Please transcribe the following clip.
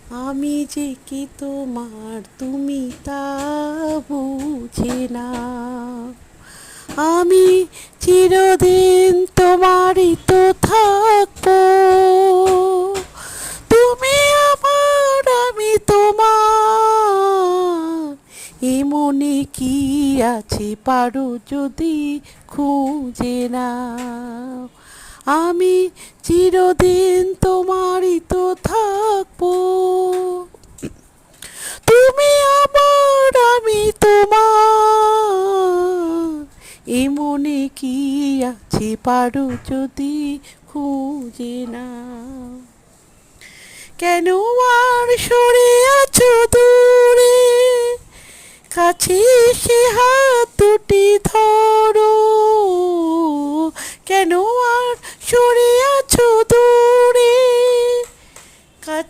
আমি যে কি তোমার তুমি তা বুঝে না। আমি চিরদিন তোমারই তো থাকবো। তুমি আমার আমি তোমার, এ মনে কি আছে পারো যদি খুঁজে নাও। আমি চিরদিন তোমারই তো থাকবো। তুমি আমার আমি তোমার, এ মনে কি আছে পারো যদি খুঁজে নাও। কেন আর সরে আছো দূরে, কাছে এসে হাত দুটি ধর।